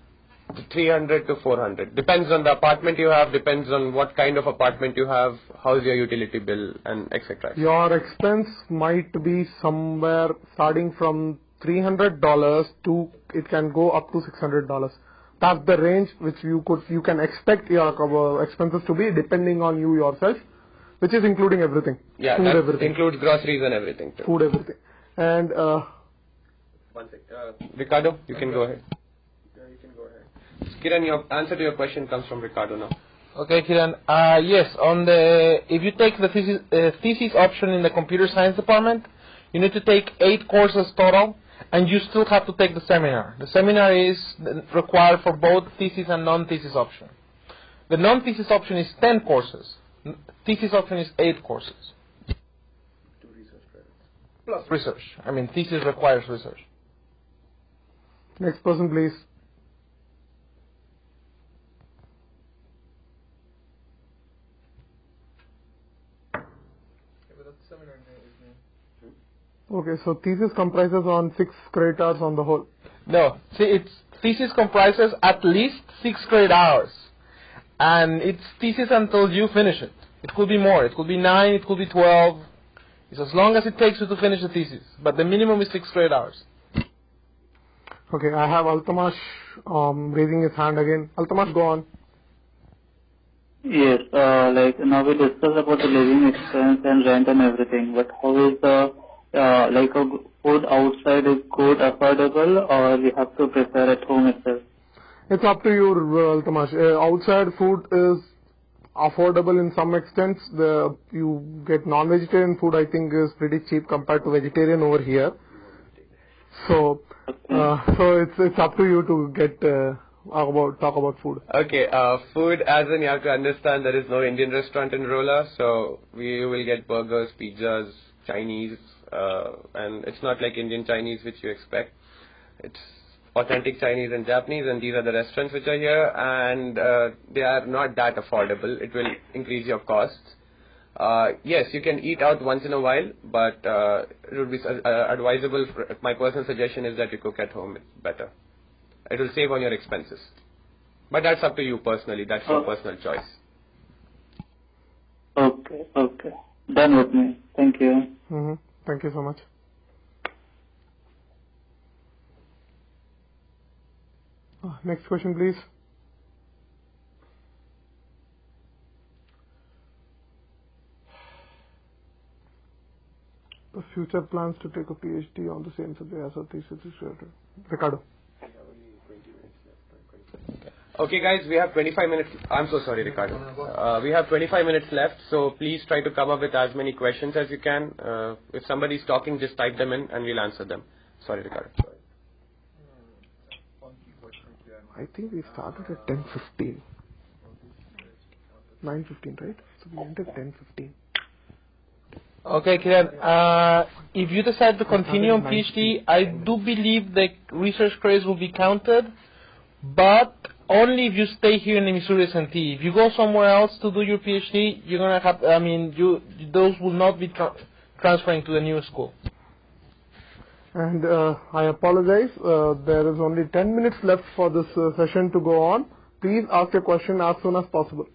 300 to 400. Depends on the apartment you have, depends on what kind of apartment you have, how's your utility bill, and etc. Your expense might be somewhere starting from $300 to, it can go up to $600. That's the range which you can expect your expenses to be, depending on you yourself, which is including everything. Yeah, food, that everything. Includes groceries and everything too. Food, everything. And one sec. Ricardo, you can go ahead. You can go ahead. Kiran, your answer to your question comes from Ricardo now. Okay, Kiran. Yes, if you take the thesis option in the computer science department, you need to take 8 courses total, and you still have to take the seminar. The seminar is required for both thesis and non-thesis option. The non-thesis option is 10 courses. Thesis option is 8 courses. 2 research credits. Plus research. I mean, thesis requires research. Next person, please. Okay, so thesis comprises on 6 credit hours on the whole. No, see, thesis comprises at least 6 credit hours, and it's thesis until you finish it. It could be more. It could be 9. It could be 12. It's as long as it takes you to finish the thesis, but the minimum is 6 credit hours. Okay, I have Altamash raising his hand again. Altamash, go on. Yes, now we discussed about the living expense and rent and everything, but how is the food outside is good, affordable, or we have to prepare at home itself? It's up to you, Altamash. Outside food is affordable in some extent. You get non-vegetarian food, I think, is pretty cheap compared to vegetarian over here. So, it's up to you to get talk about food. Okay, food, as in you have to understand there is no Indian restaurant in Rolla, so we will get burgers, pizzas, Chinese, and it's not like Indian Chinese which you expect. It's authentic Chinese and Japanese, and these are the restaurants which are here, and they are not that affordable. It will increase your costs. Yes, you can eat out once in a while, but it would be advisable. My personal suggestion is that you cook at home. It's better. It will save on your expenses. But that's up to you personally. That's your personal choice. Okay. Done with me. Thank you. Thank you so much. Next question, please. The future plans to take a PhD on the same subject as a thesis is Ricardo. Okay, guys, we have 25 minutes. I'm so sorry, Ricardo. We have 25 minutes left, so please try to come up with as many questions as you can. If somebody's talking, just type them in and we'll answer them. Sorry, Ricardo. I think we started at 10:15. 9:15, right? So we ended 10:15. Okay, Kiran. If you decide to continue on PhD, I do believe the research credits will be counted, but only if you stay here in the Missouri S&T. If you go somewhere else to do your PhD, you're gonna have. Those will not be transferring to the new school. And I apologize. There is only 10 minutes left for this session to go on. Please ask your question as soon as possible.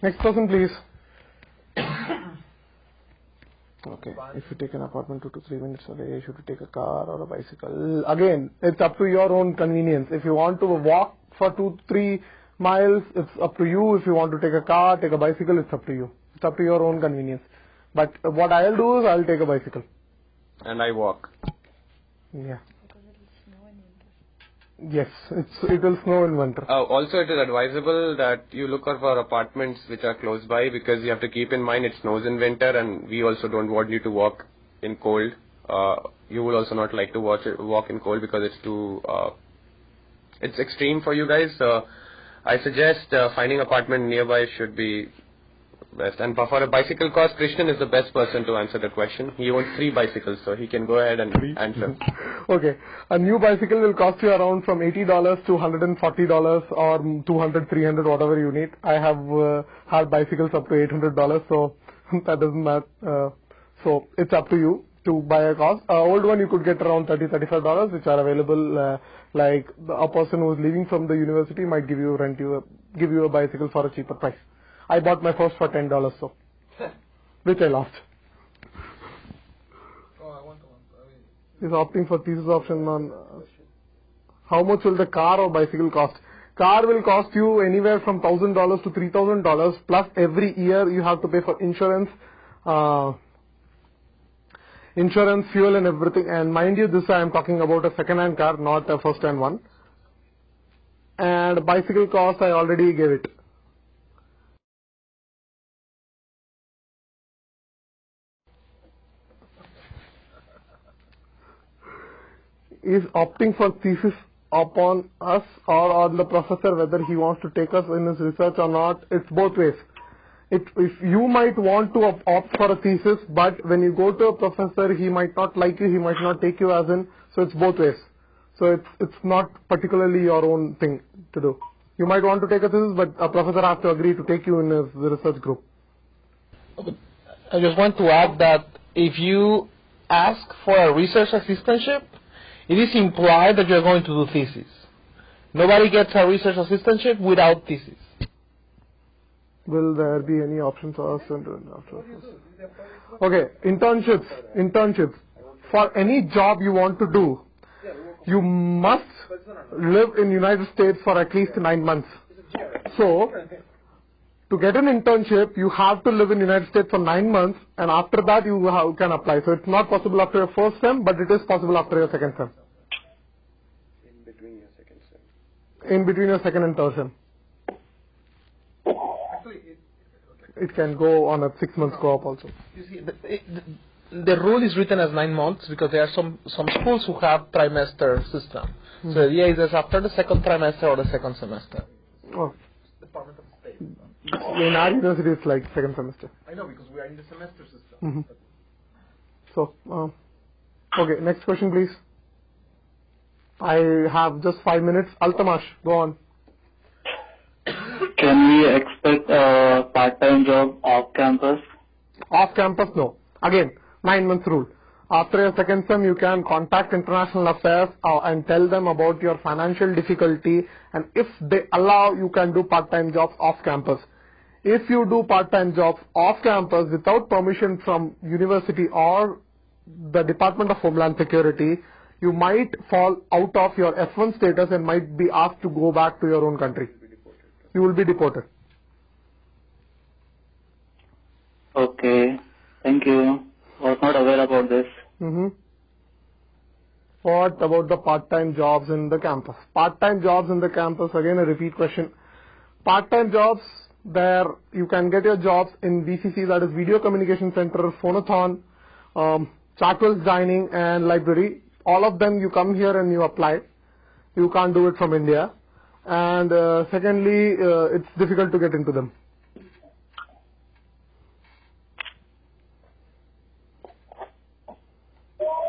Next person, please. Okay, if you take an apartment 2 to 3 minutes away, should you take a car or a bicycle? Again, it's up to your own convenience. If you want to walk for 2-3 miles, it's up to you. If you want to take a car, take a bicycle, it's up to you. It's up to your own convenience. But what I'll do is I'll take a bicycle. And I walk. Yeah. Yes, it will snow in winter. Also, it is advisable that you look for apartments which are close by, because you have to keep in mind it snows in winter, and we also don't want you to walk in cold. You will also not like to walk in cold because it's too it's extreme for you guys. So I suggest finding an apartment nearby should be best. And for a bicycle cost, Krishnan is the best person to answer the question. He owns 3 bicycles, so he can go ahead and answer. Okay. A new bicycle will cost you around from $80 to $140 or $200, $300, whatever you need. I have had bicycles up to $800, so that doesn't matter. So it's up to you to buy a cost. Old one you could get around $30, $35, which are available. Like a person who is leaving from the university might give you a bicycle for a cheaper price. I bought my first for $10, so which I lost. Is opting for thesis option on how much will the car or bicycle cost? Car will cost you anywhere from $1,000 to $3,000, plus every year you have to pay for insurance, fuel and everything. And mind you, this I am talking about a second-hand car, not a first-hand one. And bicycle cost I already gave it. Is opting for thesis upon us or on the professor whether he wants to take us in his research or not? It's both ways. If you might want to opt for a thesis, but when you go to a professor, he might not like you, he might not take you as in, so it's both ways. So it's not particularly your own thing to do. You might want to take a thesis, but a professor has to agree to take you in his research group. I just want to add that if you ask for a research assistantship, it is implied that you're going to do thesis. Nobody gets a research assistantship without thesis. Will there be any options for us? Okay, internships. For any job you want to do, you must live in United States for at least 9 months. So, to get an internship, you have to live in United States for 9 months, and after that you can apply. So it's not possible after your first sem, but it is possible after your second sem. In between your second and third sem. It can go on a 6 months co-op also. You see, the rule is written as 9 months because there are some schools who have trimester system. So the idea is that after the second trimester or the second semester. Oh. Department of State. In our university, it's like second semester. I know, because we are in the semester system. So, okay, next question, please. I have just 5 minutes. Altamash, go on. Can we expect a part-time job off campus? Off campus, no. Again, 9 months rule. After your second sem, you can contact International Affairs and tell them about your financial difficulty, and if they allow, you can do part-time jobs off campus. If you do part-time jobs off campus without permission from university or the Department of Homeland Security, you might fall out of your F1 status and might be asked to go back to your own country. You will be deported. Okay, thank you. I was not aware about this. What about the part-time jobs in the campus? Part-time jobs in the campus, again a repeat question. Part-time jobs, there you can get your jobs in VCC, that is Video Communication Center, Phonathon, Chartwell's Dining and Library. All of them you come here and you apply. You can't do it from India. And secondly, it's difficult to get into them.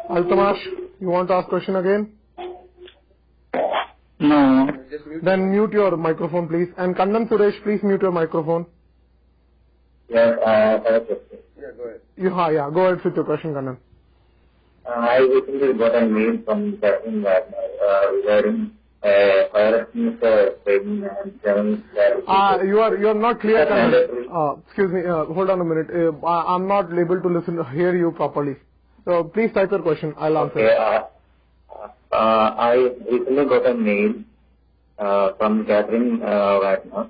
Altamash, you want to ask question again? No. Then mute your microphone, please. And Kannan Suresh, please mute your microphone. Yeah, I have a question. Go ahead. Yeah, go ahead with your question, Kannan. I recently got a mail from Catherine Wagner regarding fire extinguisher training and general clarity. You are not clear, Kannan. Excuse me, hold on a minute. I'm not able to hear you properly. So please type your question. I'll answer. Okay, I recently got a mail from Catherine Wagner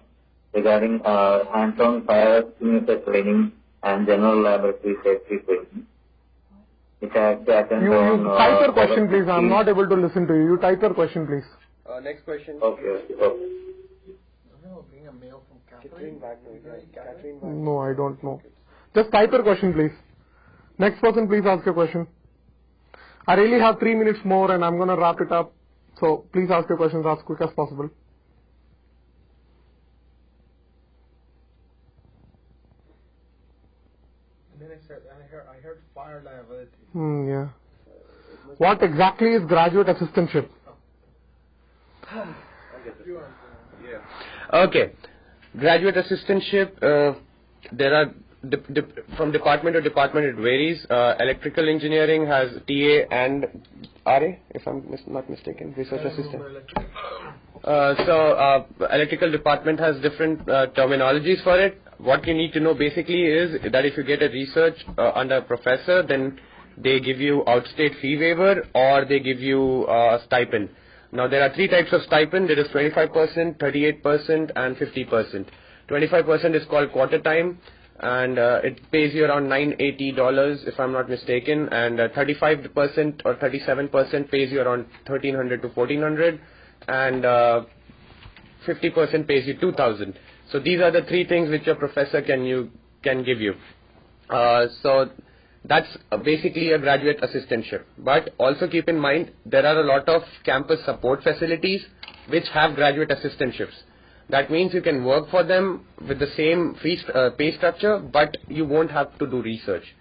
regarding hands-on fire extinguisher training and general laboratory safety training. Which I have to attend on. You type your question, please. I'm not able to listen to you. You type your question, please. Next question. Okay. Catherine Wagner. No, I don't know. Just type your question, please. Next person, please ask your question. I really have 3 minutes more and I'm going to wrap it up. So please ask your questions as quick as possible. And then I heard fire liability. Yeah. What exactly is graduate assistantship? Okay. Graduate assistantship, there are from department to department it varies. Electrical engineering has TA and RA, if I'm not mistaken, research assistant. So electrical department has different terminologies for it. What you need to know basically is that if you get a research under a professor, then they give you outstate fee waiver or they give you a stipend. Now there are 3 types of stipend. There is 25%, 38% and 50%. 25% is called quarter time, and it pays you around $980 if I'm not mistaken, and 35% or 37% pays you around $1,300 to $1,400, and 50% pays you $2,000. So these are the 3 things which your professor can give you. So that's basically a graduate assistantship. But also keep in mind there are a lot of campus support facilities which have graduate assistantships. That means you can work for them with the same pay structure, but you won't have to do research.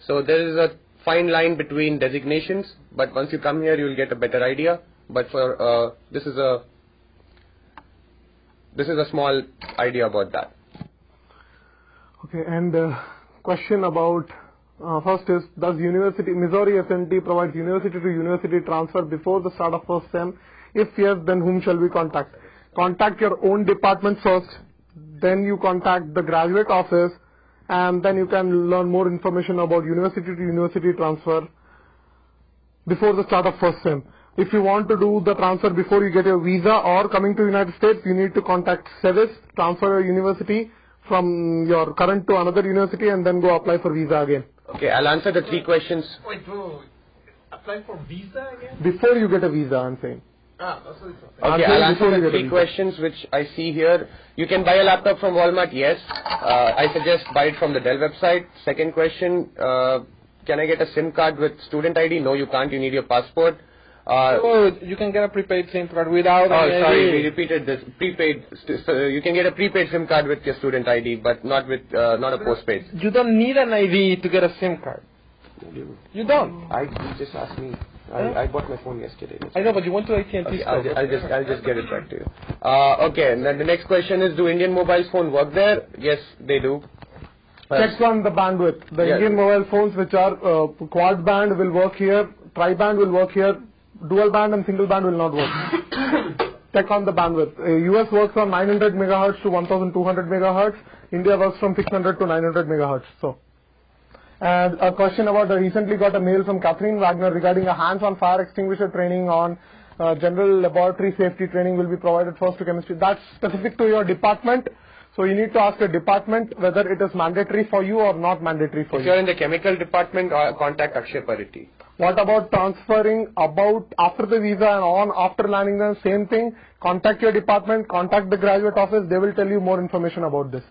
So there is a fine line between designations, but once you come here, you will get a better idea. But for this is a small idea about that. Okay, and question about first is, does Missouri S&T provides university to university transfer before the start of first sem? If yes, then whom shall we contact? Contact your own department first, then you contact the graduate office, and then you can learn more information about university to university transfer before the start of first sem. If you want to do the transfer before you get your visa or coming to United States, you need to contact SEVIS, transfer your university from your current to another university, and then go apply for visa again. Okay, I'll answer the 3 questions. Wait, apply for visa again? Before you get a visa, I'm saying. That's what it's Okay, I'll answer the 3 questions which I see here. You can buy a laptop from Walmart, yes. I suggest buy it from the Dell website. Second question, can I get a SIM card with student ID? No, you can't. You need your passport. You can get a prepaid SIM card without we repeated this. Prepaid. So you can get a prepaid SIM card with your student ID, but not with not a postpaid. You don't need an ID to get a SIM card. You don't. You just asked me. I bought my phone yesterday. I know, but you went to AT&T. Okay, I'll just get it back to you. Okay, and then the next question is: do Indian mobile phone work there? Yes, they do. Check on the bandwidth. The Indian mobile phones which are quad band will work here, tri-band will work here, dual band and single band will not work. Check on the bandwidth. US works from 900 megahertz to 1200 megahertz. India works from 600 to 900 megahertz. So, and a question about recently got a mail from Catherine Wagner regarding a hands-on fire extinguisher training on general laboratory safety training will be provided first to chemistry. That's specific to your department. So you need to ask the department whether it is mandatory for you or not mandatory for you. If you're in the chemical department, contact Akshay Pariti. What about transferring after the visa and on after landing them? Same thing. Contact your department, contact the graduate office. They will tell you more information about this.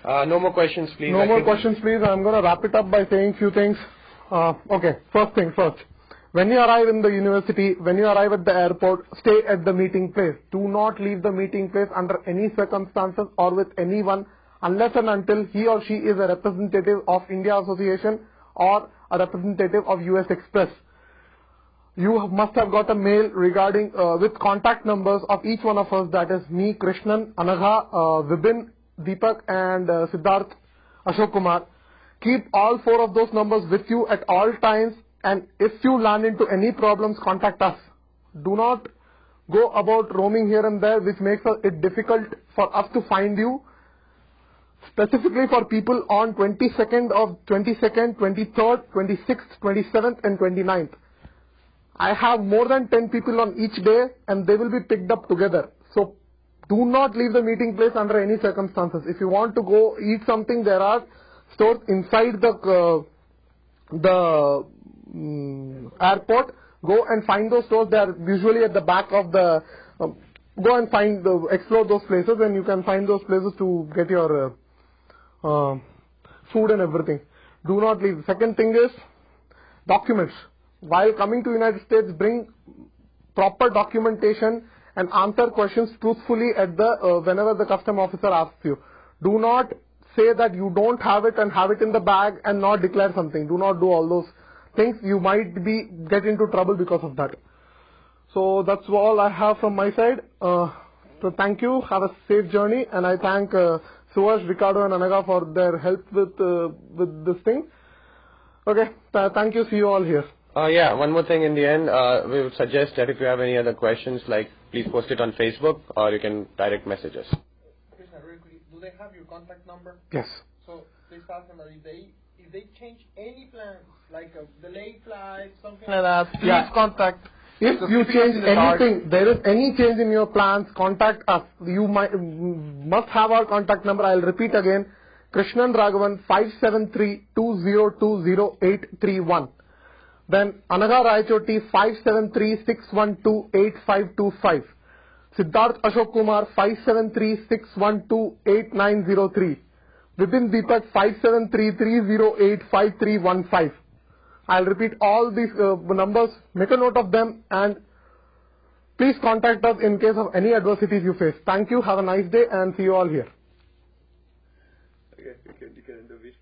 No more questions, please. No more questions, please. I'm going to wrap it up by saying few things. Okay, first thing first. When you arrive in the university, when you arrive at the airport, stay at the meeting place. Do not leave the meeting place under any circumstances or with anyone unless and until he or she is a representative of India Association or a representative of US Express. You must have got a mail regarding with contact numbers of each one of us, that is me, Krishnan, Anagha, Vibin, Deepak and Siddharth, Ashok Kumar. Keep all four of those numbers with you at all times, and if you land into any problems, contact us. Do not go about roaming here and there, which makes it difficult for us to find you. Specifically for people on 22nd, 23rd, 26th, 27th and 29th. I have more than 10 people on each day and they will be picked up together. So do not leave the meeting place under any circumstances. If you want to go eat something, there are stores inside the airport. Go and find those stores. They are usually at the back of the. Go and explore those places, and you can find those places to get your food and everything. Do not leave. Second thing is documents. While coming to United States, bring proper documentation and answer questions truthfully at the whenever the custom officer asks you. Do not say that you don't have it and have it in the bag and not declare something. Do not do all those things. You might get into trouble because of that. So that's all I have from my side. So thank you. Have a safe journey, and I thank Suvash, Ricardo, and Anaga for their help with this thing. Okay. Thank you. See you all here. Yeah, one more thing in the end. We would suggest that if you have any other questions, please post it on Facebook or you can direct message us. Krishna, really quickly, do they have your contact number? Yes. So please ask them if they change any plans, like a delayed flight, something like that, please contact. If you change anything, there is any change in your plans, contact us. You must have our contact number. I'll repeat again. Krishnan Raghavan 573-2020-831. Then Anagha Raichoti 573-612-8525. Siddharth Ashok Kumar 573-612-8903. Vipin Deepak 573-308-5315. I'll repeat all these numbers, make a note of them, and please contact us in case of any adversities you face. Thank you, have a nice day, and see you all here. Okay, you can end the video.